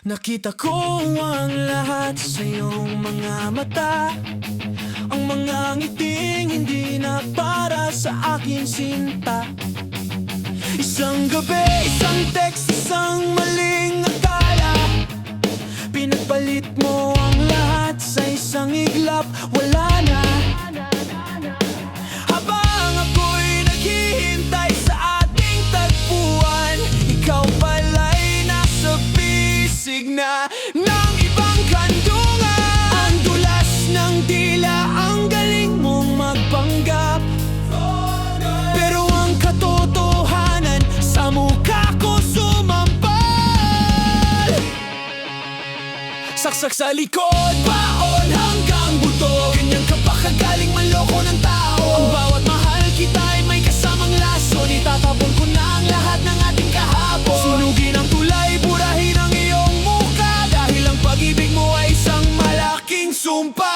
Nakita ko ang lahat sa iyong mga mata, ang mga ngiting hindi na para sa akin sinta. Isang gabi, isang text, isang maling akala, pinagpalit mo ang lahat sa isang iglap. Wala na. Habang ako'y naghihintay sa ating tagpuan, ikaw pala'y nasa bisig na ng ibang kandungan. Ang dulas ng dila, ang galing mong magpanggap, pero ang katotohanan sa mukha ko sumampal. Saksak sa likod, baon hanggang buto. Ganyan ka ba kagaling manloko ng tao? Ang bawat mahal kita ay may kasamang lason. Itatapon ko na ang lahat ng ating kahapon. Sunugin ang tulay, burahin ang iyong muka, dahil ang pag-ibig mo ay isang malaking sumpa.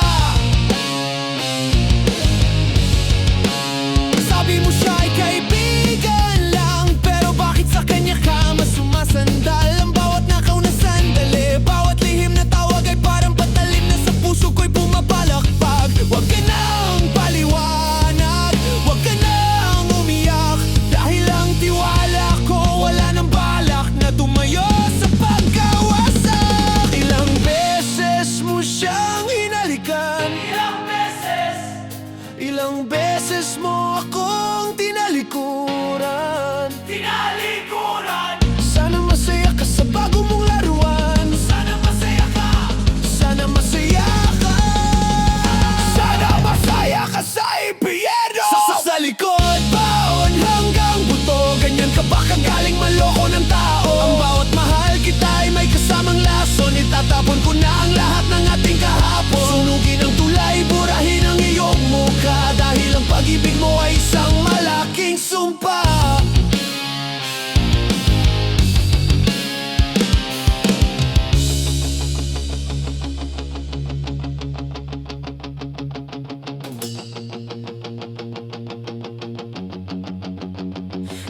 Sabi mo siya ay kaibigan lang, pero bakit sa kanya ka mas sumasandal? Ang bawat nakaw na sandali, bawat lihim na tawag ay parang patalim na sa puso ko'y pumapalakpag. Huwag ka nang paliwanag, huwag ka nang umiyak, dahil ang tiwala ko wala nang balak na tumayo sa pagkawasak. Ilang beses mo siyang hinalikan, ilang beses mo akong tinalikuran. Sana masaya ka sa bago mong laruan. Sana masaya ka. Sana masaya ka. Sana masaya ka sa impyerno. Sa likod, baon hanggang buto. Ganyan ka ba kagaling manloko ng tao? Ang bawat mahal kita ay may kasamang lason. Itatapon ko na ang lahat ng ating kahapon. Sunugin ang tulay, burahin ang iyong mukha, dahil ang pag-ibig mo ay isang malaking sumpa.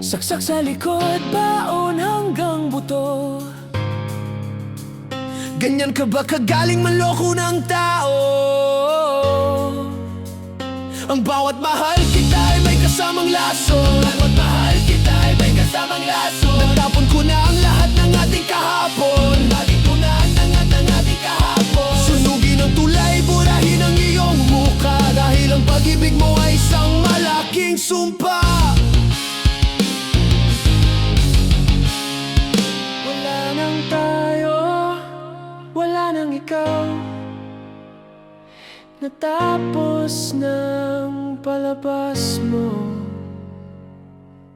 Saksak sa likod, baon hanggang buto. Ganyan ka ba kagaling manloko ng tao? Ang bawat mahal kita ay may kasamang laso. Bawat mahal kita ay may kasamang laso. Natapon ko na ang lahat ng ating kahapon. Bakit ko na ang lahat ng ating kahapon? Sunugin ang tulay, burahin ang iyong muka, dahil ang pag-ibig mo ay isang malaking sumpa. Wala nang tayo, wala nang ikaw, natapos ng palabas mo.